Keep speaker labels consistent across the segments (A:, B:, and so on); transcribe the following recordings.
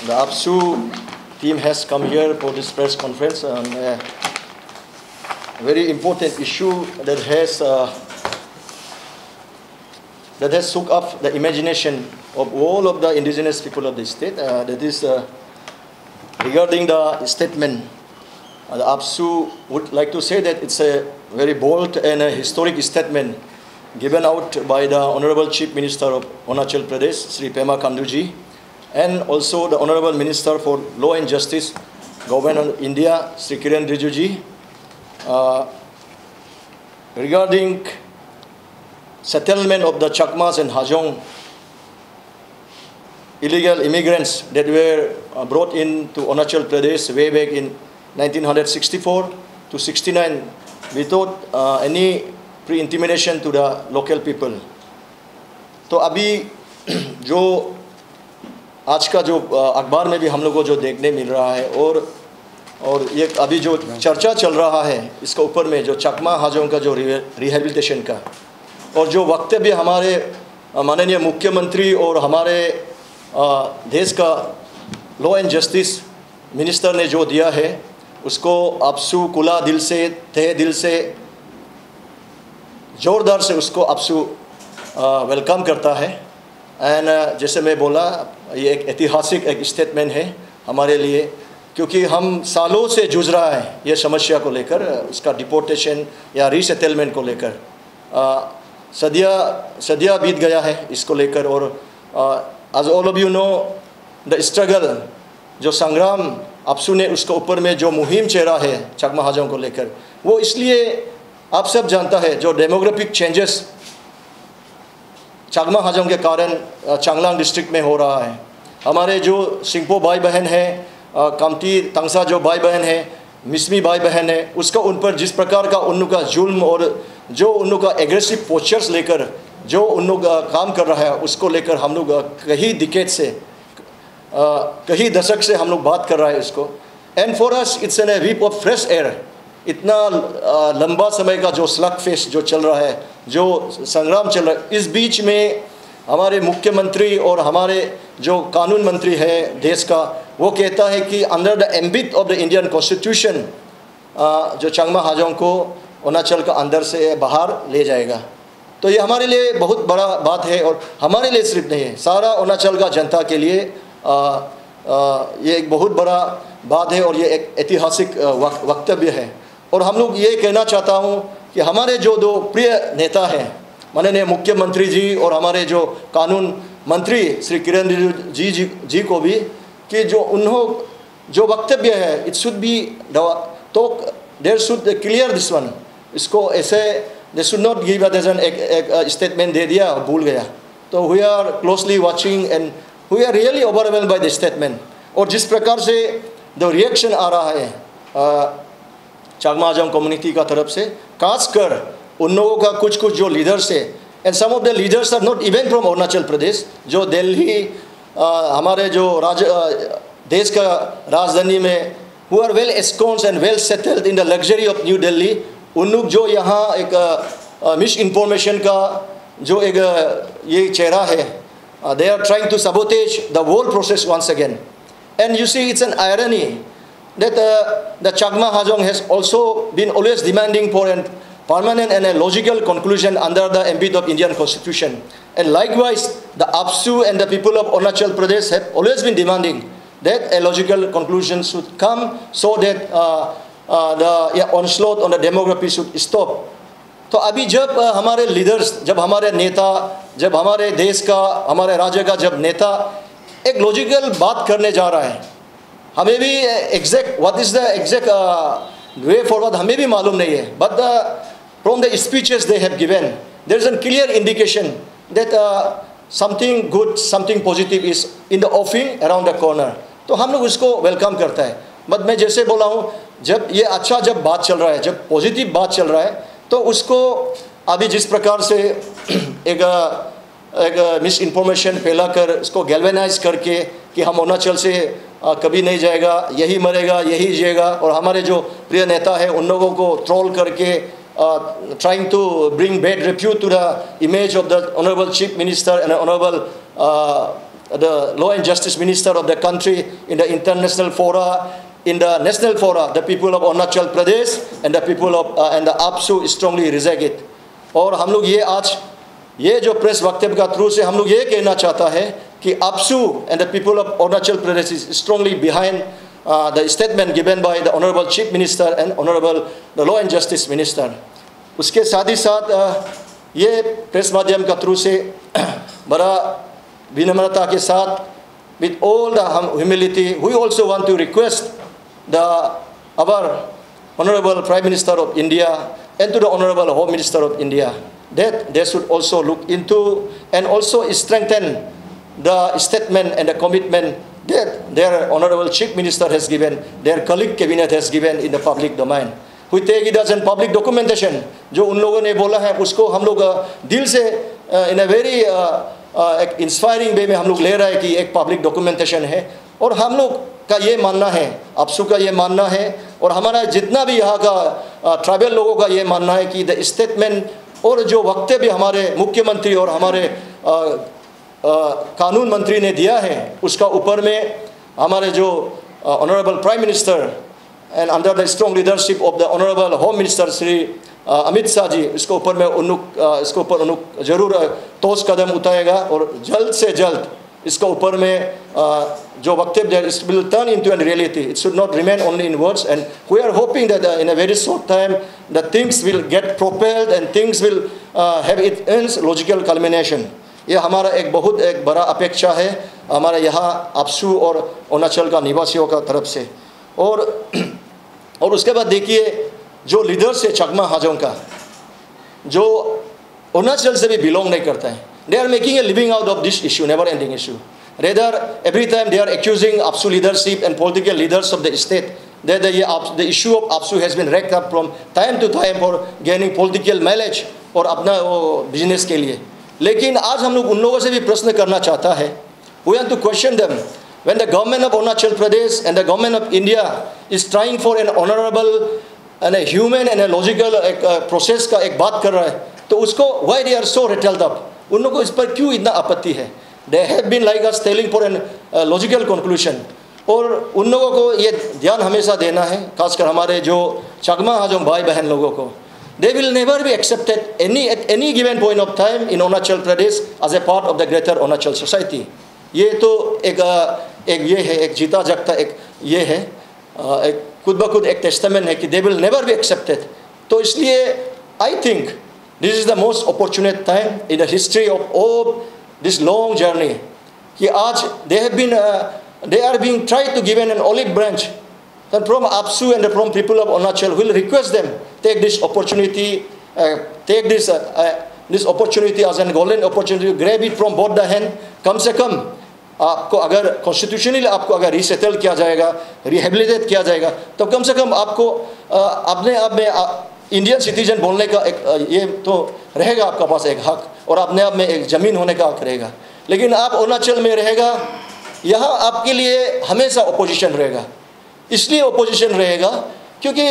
A: The APSU team has come here for this press conference on a very important issue that has shook up the imagination of all of the indigenous people of the state. That is regarding the statement. The APSU would like to say that it's a very bold and a historic statement given out by the Honorable Chief Minister of Arunachal Pradesh, Sri Pema Khanduji, and also the Honorable Minister for Law and Justice, Government of India, Sri Kiren Rijiju, regarding settlement of the Chakmas and Hajong illegal immigrants that were brought into Arunachal Pradesh way back in 1964 to 69 without any pre-intimidation to the local people. तो अभी जो आज का जो अखबार में भी हम लोग को जो देखने मिल रहा है और ये अभी जो चर्चा चल रहा है इसके ऊपर में जो चकमा हाजों का जो रिहेबिलिटेशन का और जो वक्तव्य हमारे माननीय मुख्यमंत्री और हमारे देश का लॉ एंड जस्टिस मिनिस्टर ने जो दिया है उसको APSU खुला दिल से तहे दिल से ज़ोरदार से उसको APSU वेलकम करता है। एंड जैसे मैं बोला ये एक ऐतिहासिक एक स्टेटमेंट है हमारे लिए, क्योंकि हम सालों से जूझ रहा है ये समस्या को लेकर, उसका डिपोर्टेशन या रीसेटलमेंट को लेकर। सदियाँ बीत गया है इसको लेकर। और as all of you know the struggle जो संग्राम APSU ने उसके ऊपर में जो मुहिम चेहरा है चकमा हाजों को लेकर, वो इसलिए आप सब जानता है जो डेमोग्राफिक चेंजेस चकमा हाजों के कारण चांगलांग डिस्ट्रिक्ट में हो रहा है। हमारे जो सिंगपो भाई बहन है, कामती तंगसा जो भाई बहन है, मिसमी भाई बहन है, उसका उन पर जिस प्रकार का उन का जुल्म और जो उन का एग्रेसिव पोस्चर्स लेकर जो उन का काम कर रहा है उसको लेकर हम लोग कई डिकेड से कई दशक से हम लोग बात कर रहा है इसको। And for us it's an a whiff of fresh air. इतना लंबा समय का जो स्लग फेस्ट जो चल रहा है, जो संग्राम चल रहा है, इस बीच में हमारे मुख्यमंत्री और हमारे जो कानून मंत्री है देश का, वो कहता है कि under the ambit of the Indian constitution जो चकमा हाजों को अरुणाचल का अंदर से बाहर ले जाएगा। तो ये हमारे लिए बहुत बड़ा बात है और हमारे लिए सिर्फ नहीं है, सारा अरुणाचल का जनता के लिए ये एक बहुत बड़ा बात है और ये एक ऐतिहासिक वक्तव्य है। और हम लोग ये कहना चाहता हूँ कि हमारे जो दो प्रिय नेता हैं माननीय मुख्यमंत्री जी और हमारे जो कानून मंत्री श्री किरण रिजिजू जी को भी कि जो उन्होंने जो वक्तव्य है इट शुड बी तो there should clear this one. इसको ऐसे दे शुड नॉट गिव एक स्टेटमेंट दे दिया और भूल गया। तो we are closely watching and we are really overwhelmed by this statement. और जिस प्रकार से द रिएक्शन आ रहा है चकमा हाजों कम्युनिटी का तरफ से, खासकर उन लोगों का कुछ जो लीडर्स है, and some of the leaders are not even from Arunachal Pradesh, जो दिल्ली हमारे जो देश का राजधानी में who are well ensconced and well settled in the luxury of new Delhi, उन लोग जो यहाँ एक मिस इन्फॉर्मेशन का जो एक ये चेहरा है, they are trying to sabotage the whole process once again. And you see it's an irony that the Chakma Hajong has also been always demanding for a permanent and a logical conclusion under the ambit of Indian Constitution. And likewise, the APSU and the people of Arunachal Pradesh have always been demanding that a logical conclusion should come so that the onslaught on the demography should stop. तो अभी जब हमारे leaders, जब हमारे नेता, जब हमारे देश का, हमारे राज्य का जब नेता एक लॉजिकल बात करने जा रहा है, हमें भी exact what is the exact way forward हमें भी मालूम नहीं है, but from the speeches they have given there is an clear indication that something good, something positive is in the offing around the corner. तो हम लोग उसको welcome करता है। बट मैं जैसे बोला हूँ, जब ये अच्छा जब बात चल रहा है, जब पॉजिटिव बात चल रहा है, तो उसको अभी जिस प्रकार से एक मिस इन्फॉर्मेशन फैला कर उसको गैल्वेनाइज करके कि हम अरुणाचल से कभी नहीं जाएगा, यही मरेगा, यही जिएगा, और हमारे जो प्रिय नेता है उन लोगों को ट्रोल करके trying to bring bad repute to the image of the Honorable Chief Minister and Honorable the law and justice minister of the country in the international fora, in the national fora, the people of Arunachal Pradesh and the people of and the APSU strongly reject it. और हम लोग ये आज ये जो press वक्तव्य का through से हम लोग ये कहना चाहता है कि APSU and the people of Arunachal Pradesh is strongly behind the statement given by the Honorable Chief Minister and Honorable the Law and Justice Minister. उसके साथ ही साथ ये प्रेस माध्यम का थ्रू से बड़ा विनम्रता के साथ with all the humility we also want to request our Honorable Prime Minister of India and to the Honorable Home Minister of India that they should also look into and also strengthen the statement and the commitment that their Honorable Chief Minister has given, their colleague cabinet has given in the public domain. We take it as a public documentation. जो उन लोगों ने बोला है उसको हम लोग दिल से in a very इंस्पायरिंग वे में हम लोग ले रहे हैं कि एक पब्लिक डॉक्यूमेंटेशन है और हम लोग का ये मानना है, APSU का ये मानना है और हमारा जितना भी यहाँ का ट्राइबल लोगों का ये मानना है कि द स्टेटमेंट और जो वक्तव्य हमारे मुख्यमंत्री और हमारे कानून मंत्री ने दिया है उसका ऊपर में हमारे जो honourable prime minister and under the strong leadership of the honourable home minister Shri Amit Shah ji इसके ऊपर में इसके ऊपर जरूर ठोस कदम उठाएगा और जल्द से जल्द इसके ऊपर में जो वक्तव्य it will turn into an reality. It should not remain only in words and we are hoping that in a very short time the things will get propelled and things will have it ends logical culmination. ये हमारा एक बहुत एक बड़ा अपेक्षा है हमारे यहाँ APSU और अरुणाचल का निवासियों का तरफ से. और उसके बाद देखिए जो लीडर्स है चकमा हाजों का जो अरुणाचल से भी बिलोंग नहीं करता है, they are making a living out of this issue, never ending issue. Rather every time they are accusing APSU leadership and political leaders of the state that the issue of APSU has been racked up from time to time for gaining political mileage और अपना business के लिए. लेकिन आज हम लोग उन लोगों से भी प्रश्न करना चाहता है. We want to question them. When the government of Arunachal Pradesh and the government of India is trying for an honorable and a human and a logical process का एक बात कर रहा है तो उसको why they are so rattled up, उन लोगों को इस पर क्यों इतना आपत्ति है? They have been like us telling for an logical conclusion. और उन लोगों को ये ध्यान हमेशा देना है खासकर हमारे जो चकमा हाजों भाई बहन लोगों को. They will never be accepted at any given point of time in Arunachal Pradesh as a part of the greater Arunachal society. ये तो एक ये है एक जीता जागता एक ये है एक खुद ब खुद एक टेस्टामेंट है कि they will never be accepted. तो इसलिए I think this is the most opportune time in the history of all this long journey कि आज they are being tried to give an olive branch. Then from APSU and from people of Arunachal will request them take this opportunity, take this opportunity as a golden opportunity, grab it from both the hand. कम से कम आपको अगर constitutionally आपको अगर resettle किया जाएगा, rehabilitate किया जाएगा तो कम से कम आपको अपने आप में इंडियन सिटीजन बोलने का एक ये तो रहेगा आपका पास एक हक और अपने आप में एक ज़मीन होने का हक रहेगा. लेकिन आप अरुणाचल में रहेगा यहाँ आपके लिए हमेशा अपोजिशन रहेगा. इसलिए अपोजिशन रहेगा क्योंकि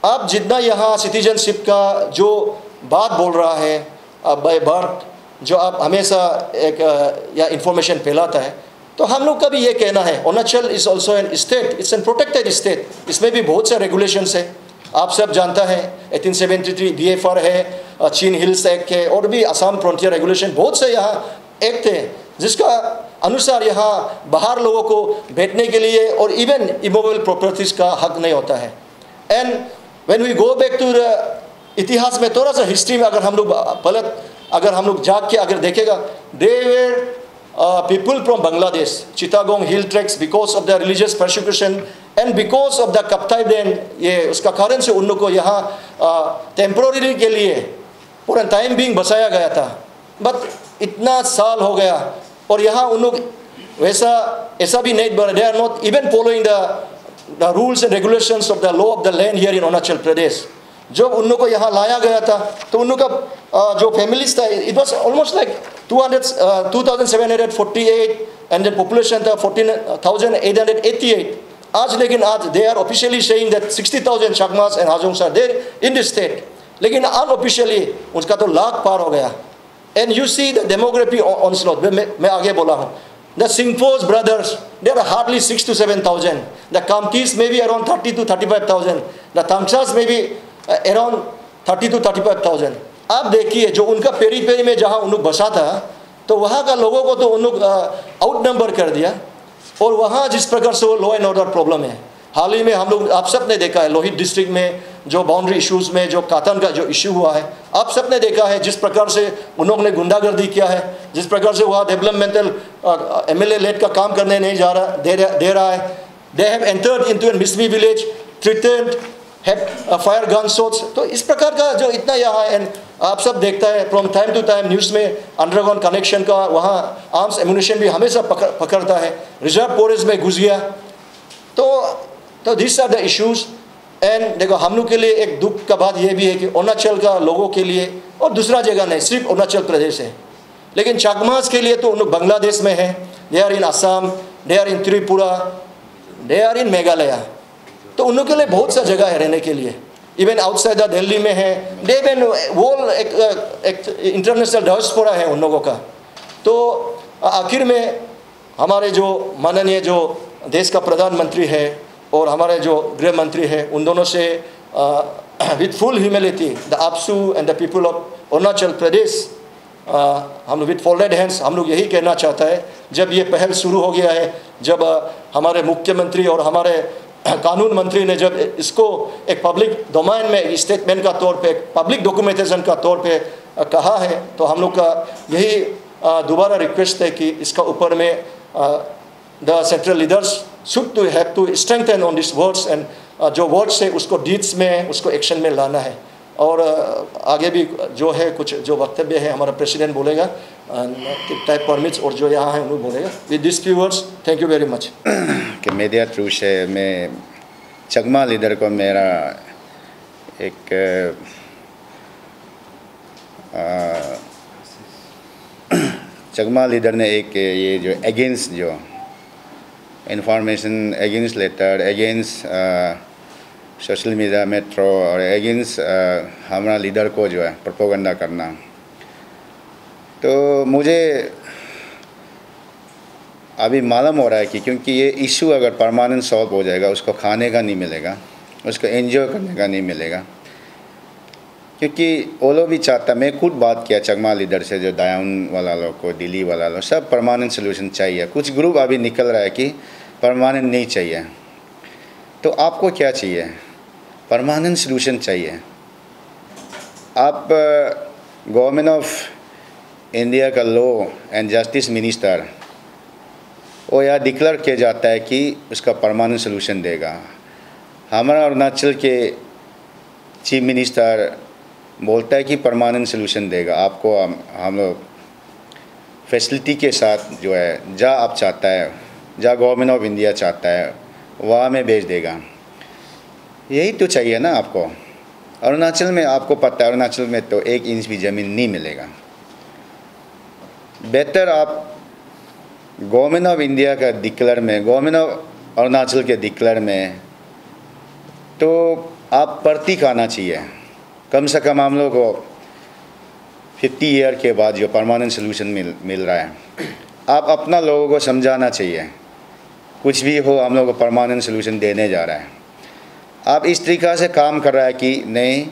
A: आप जितना यहाँ सिटीजनशिप का जो बात बोल रहा है बाय बर्थ जो आप हमेशा एक या इंफॉर्मेशन फैलाता है तो हम लोग का भी ये कहना है Arunachal is also an state, it's an protected state. इसमें भी बहुत से रेगुलेशंस है आप सब जानता है 1873 DFR है, चीन हिल्स एक्ट है और भी असम फ्रंटियर रेगुलेशन बहुत से यहाँ एक्ट है जिसका अनुसार यहाँ बाहर लोगों को बैठने के लिए और इवन इमोवेबल प्रॉपर्टीज का हक नहीं होता है. And when we go back to the इतिहास में थोड़ा सा हिस्ट्री में अगर हम लोग पलट अगर हम लोग जाग के अगर देखेगा they were people from Bangladesh Chittagong hill tracks because of the religious persecution and because of the Kaptai Dan ये उसका कारण से उन लोग को यहाँ टेम्पोररी के लिए पूरा टाइम बीइंग बसाया गया था. बट इतना साल हो गया और यहाँ उन लोग वैसा ऐसा भी नहीं बना. They are not even following the rules and regulations of the law of the land here in Arunachal Pradesh. जब उन लोग को यहाँ लाया गया था तो उन लोग का जो फैमिलीज था it was almost like 2748 and the population था 14,888. आज लेकिन आज they are officially saying that 60,000 Chakmas and Hajongs are there in this state. लेकिन अनऑफिशियली उसका तो लाख पार हो गया. And you see the demography onslaught मैं आगे बोला हूँ The Singpho's brothers, they are hardly 6 to 7,000. The Kamtis may be around 30 to 35,000. The Tangsas may be around 30 to 35,000. आप देखिए जो उनका पेरी पेरी में जहाँ उन लोग बसा था, तो वहाँ का लोगों को तो उन लोग आउट नंबर कर दिया, और वहाँ जिस प्रकार से वो लॉ एंड ऑर्डर प्रॉब्लम है, हाल ही में हम लोग आप सब ने देखा है लोहित डिस्ट्रिक्ट में जो बाउंड्री इश्यूज़ में जो कातन का जो इश्यू हुआ है, आप सब ने देखा है जिस प्रकार से उन लोगों ने गुंडागर्दी किया है, जिस प्रकार से वहाँ डेवलपमेंटल MLA लेड का काम करने नहीं जा रहा दे रहा है. They have entered into an Mishmi village, threatened, have fire gun shots. तो इस प्रकार का जो इतना यहाँ है, आप सब देखता है from time to time news में अंडरग्राउंड कनेक्शन का, वहाँ आर्म्स एम्यूनिशन भी हमेशा पकड़ता है, रिजर्व फॉरेस्ट में घुस गया. तो this are the issues. And देखो हम लोग के लिए एक दुख का बात यह भी है कि अरुणाचल का लोगों के लिए, और दूसरा जगह नहीं, सिर्फ अरुणाचल प्रदेश है, लेकिन चाकमास के लिए तो उन लोग बांग्लादेश में हैं, they are in Assam, they are in Tripura, they are in Meghalaya. तो उन लोग के लिए बहुत सा जगह है रहने के लिए. इवन आउटसाइड द दिल्ली में है, दे इवन वो एक इंटरनेशनल डायस्पोरा है उन लोगों का. तो आखिर में हमारे जो माननीय जो देश का प्रधानमंत्री है और हमारे जो गृह मंत्री है, उन दोनों से with full humility the APSU and the people of Arunachal Pradesh, हम लोग विथ फोल्डेड हैंड्स हम लोग यही कहना चाहता है, जब ये पहल शुरू हो गया है, जब हमारे मुख्यमंत्री और हमारे कानून मंत्री ने जब इसको एक पब्लिक डोमेन में स्टेटमेंट का तौर पे, पब्लिक डॉक्यूमेंटेशन का तौर पे कहा है, तो हम लोग का यही दोबारा रिक्वेस्ट है कि इसका ऊपर में the central leaders should to have to strengthen on this words, and जो वर्ड्स है उसको डीड्स में, उसको एक्शन में लाना है. और आगे भी जो है कुछ जो वक्तव्य है हमारा प्रेसिडेंट बोलेगा, टाइप परमिट्स, और जो यहाँ है उन्होंने बोलेगा. With this few words, thank you very much.
B: कि मीडिया थ्रू से मैं चकमा लीडर को मेरा एक चकमा लीडर ने एक ये जो अगेंस्ट जो information against letter, against social media metro और अगेंस्ट हमारा लीडर को जो है प्रोपोगंडा करना, तो मुझे अभी मालूम हो रहा है कि क्योंकि ये इशू अगर परमानेंट सॉल्व हो जाएगा, उसको खाने का नहीं मिलेगा, उसको एंजॉय करने का नहीं मिलेगा. क्योंकि वो लोग भी चाहता, मैं खुद बात किया चकमा लीडर से, जो दायान वाला लोग को, दिल्ली वाला लोग, सब परमानेंट सोल्यूशन चाहिए. कुछ ग्रुप अभी निकल रहा है कि परमानेंट नहीं चाहिए. तो आपको क्या चाहिए? परमानेंट सोल्यूशन चाहिए. आप गवर्नमेंट ऑफ इंडिया का लॉ एंड जस्टिस मिनिस्टर वो यहाँ डिक्लेयर किया जाता है कि उसका परमानेंट सोल्यूशन देगा. हमारा अरुणाचल के चीफ मिनिस्टर बोलता है कि परमानेंट सोल्यूशन देगा आपको. हम लोग फैसिलिटी के साथ जो है, जहाँ आप चाहता है, जहाँ गवर्नमेंट ऑफ इंडिया चाहता है वहाँ में भेज देगा. यही तो चाहिए ना आपको. अरुणाचल में आपको पता है, अरुणाचल में तो 1 इंच भी ज़मीन नहीं मिलेगा. बेहतर आप गवर्नमेंट ऑफ इंडिया का डिक्लेयर में, गवर्नमेंट ऑफ अरुणाचल के डिक्लेयर में तो आप प्रतीक आना चाहिए. कम से कम हम लोग को 50 ईयर के बाद जो परमानेंट सोल्यूशन मिल रहा है, आप अपना लोगों को समझाना चाहिए. कुछ भी हो, हम लोग को परमानेंट सोल्यूशन देने जा रहा है. आप इस तरीक़ा से काम कर रहा है कि नहीं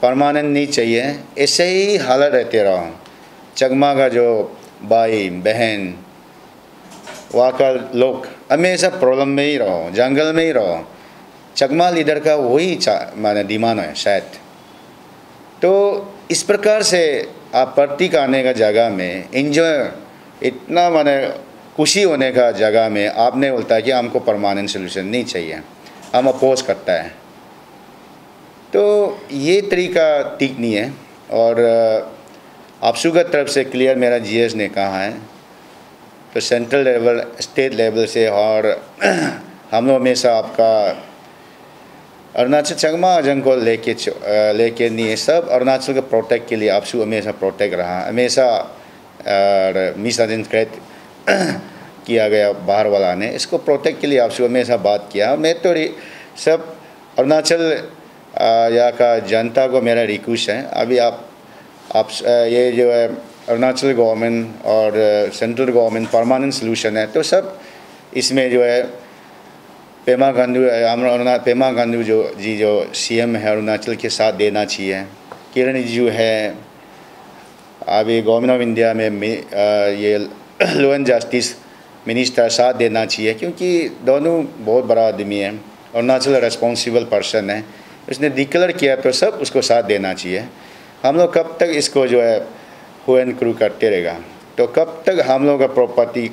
B: परमानेंट नहीं चाहिए, ऐसे ही हालत रहते रहो. चकमा का जो भाई बहन, वहाँ का लोग हमेशा प्रॉब्लम में ही रहो, जंगल में ही रहो. चकमा लीडर का वही माने डिमांड है शायद. तो इस प्रकार से आप प्रतीक आने का जगह में, एंजॉय इतना माने खुशी होने का जगह में आपने बोलता है कि हमको परमानेंट सोल्यूशन नहीं चाहिए, हम अपोज करता है. तो ये तरीका ठीक नहीं है. और आपसू की तरफ से क्लियर मेरा जीएस ने कहा है, तो सेंट्रल लेवल, स्टेट लेवल से, और हम लोग हमेशा आपका अरुणाचल चकमा जंग को लेके नहीं है, सब अरुणाचल के प्रोटेक्ट के लिए आपसू हमेशा प्रोटेक्ट रहा. हमेशा मिस आइडेंटिफाइड किया गया बाहर वाला ने, इसको प्रोटेक्ट के लिए आपसू हमेशा बात किया. मैं तो सब अरुणाचल यहाँ का जनता को मेरा रिक्वेस्ट है, अभी आप ये जो है अरुणाचल गवर्नमेंट और सेंट्रल गवर्नमेंट परमानेंट सोल्यूशन है, तो सब इसमें जो है पेमा खांडू जो सीएम है अरुणाचल के साथ देना चाहिए। किरण रिजिजू है अभी गवर्नमेंट ऑफ इंडिया में ये लॉ एंड जस्टिस मिनिस्टर साथ देना चाहिए, क्योंकि दोनों बहुत बड़ा आदमी है, अरुणाचल रेस्पॉन्सिबल पर्सन है, उसने डिक्लेयर किया तो सब उसको साथ देना चाहिए। हम लोग कब तक इसको जो है हु एंड क्रू करते रहेगा, तो कब तक हम लोग का प्रॉपर्टी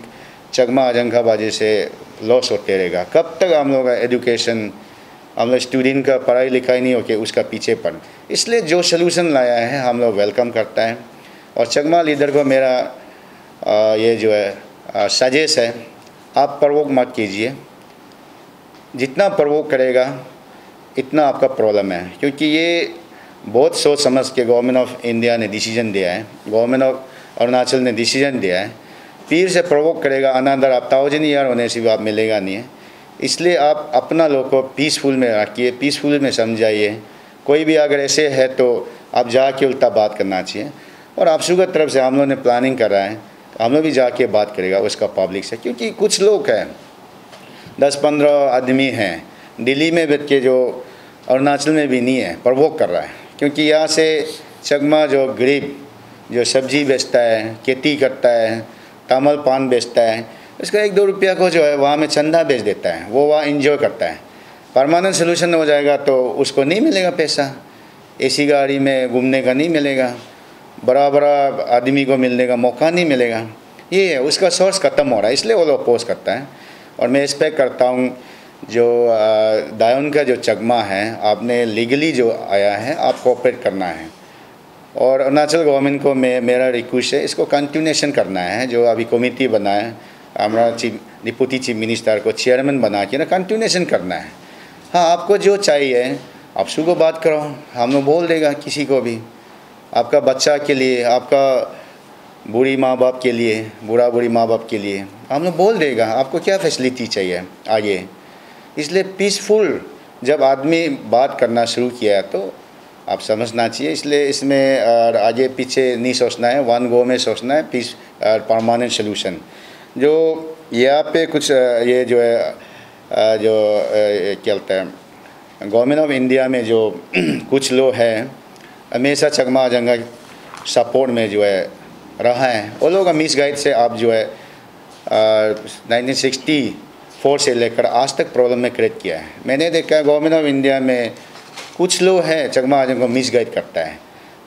B: चकमा आजंखाबाजी से लॉस होते रहेगा, कब तक हम लोग का एजुकेशन, हम लोग स्टूडेंट का पढ़ाई लिखाई नहीं होके उसका पीछे पड़। इसलिए जो सलूशन लाया है हम लोग वेलकम करता है। और चकमा लीडर को मेरा ये जो है सजेस्ट है, आप प्रवोक मत कीजिए, जितना प्रवोक करेगा इतना आपका प्रॉब्लम है, क्योंकि ये बहुत सोच समझ के गवर्नमेंट ऑफ इंडिया ने डिसीजन दिया है, गवर्नमेंट ऑफ अरुणाचल ने डिसीजन दिया है। फिर से प्रवोक करेगा अनदर आप 1000 ईयर होने से भी आप मिलेगा नहीं है। इसलिए आप अपना लोग को पीसफुल में रखिए, पीसफुल में समझाइए। कोई भी अगर ऐसे है तो आप जाके उल्टा बात करना चाहिए। और आपसू की तरफ से हम लोग ने प्लानिंग कर रहा है, हम लोग भी जाके बात करेगा उसका पब्लिक से, क्योंकि कुछ लोग हैं 10-15 आदमी हैं दिल्ली में बैठ के जो अरुणाचल में भी नहीं है, प्रवोक कर रहा है। क्योंकि यहाँ से चकमा जो गरीब जो सब्जी बेचता है, खेती करता है, तामल पान बेचता है, उसका 1-2 रुपया को जो है वहाँ में चंदा बेच देता है, वो वहाँ इंजॉय करता है। परमानेंट सोल्यूशन हो जाएगा तो उसको नहीं मिलेगा पैसा, एसी गाड़ी में घूमने का नहीं मिलेगा, बड़ा बड़ा आदमी को मिलने का मौका नहीं मिलेगा। ये है उसका सोर्स ख़त्म हो रहा है, इसलिए वो लोग अपोज करता है। और मैं एक्सपेक्ट करता हूँ जो दायोन का जो चकमा है, आपने लीगली जो आया है आप कोऑपरेट करना है। और अरुणाचल गवर्नमेंट को मेरा रिक्वेस्ट है, इसको कंटिन्यूएशन करना है। जो अभी कमेटी बना है, हमारा डिप्टी चीफ मिनिस्टर को चेयरमैन बना के ना कंटिन्यूएशन करना है। हाँ, आपको जो चाहिए आप सुबह बात करो, हम लोग बोल देगा किसी को भी, आपका बच्चा के लिए, आपका बूढ़ी माँ बाप के लिए, बूढ़ी माँ बाप के लिए हम लोग बोल देगा आपको क्या फैसिलिटी चाहिए आगे। इसलिए पीसफुल जब आदमी बात करना शुरू किया तो आप समझना चाहिए। इसलिए इसमें आगे पीछे नहीं सोचना है, वन गो में सोचना है, पीस परमानेंट सोल्यूशन। जो यहाँ पे कुछ ये जो है जो क्या बोलते हैं गवर्नमेंट ऑफ इंडिया में जो कुछ लोग हैं हमेशा चकमा आजंगा सपोर्ट में जो है रहा है, वो लोग का मिसगाइड से आप जो है 1964 से लेकर आज तक प्रॉब्लम में क्रिएट किया है। मैंने देखा गवर्नमेंट ऑफ इंडिया में कुछ लोग हैं चकमा आजंगा को मिसगाइड करता है,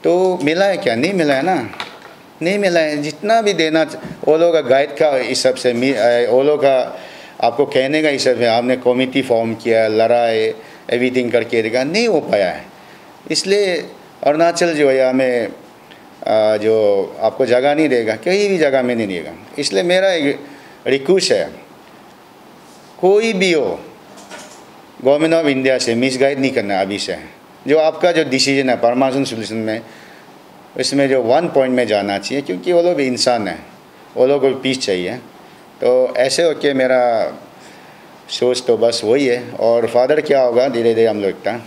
B: तो मिला है क्या? नहीं मिला है ना, नहीं मिला है। जितना भी देना वो लोग का गाइड का हिसाब से, वो लोग का आपको कहने का हिसाब से आपने कमेटी फॉर्म किया, लड़ाई एवरीथिंग करके देखा, नहीं हो पाया है। इसलिए अरुणाचल जो है हमें जो आपको जगह नहीं देगा, कहीं भी जगह में नहीं देगा। इसलिए मेरा एक रिक्वेस्ट है, कोई भी हो गवर्नमेंट ऑफ इंडिया से मिसगाइड नहीं करना अभी से। जो आपका जो डिसीजन है परमानेंट सोल्यूशन में, इसमें जो 1 पॉइंट में जाना चाहिए, क्योंकि वो लोग भी इंसान हैं, वो लोग को पीस चाहिए। तो ऐसे होके मेरा सोच तो बस वही है। और फादर क्या होगा धीरे धीरे हम लोग का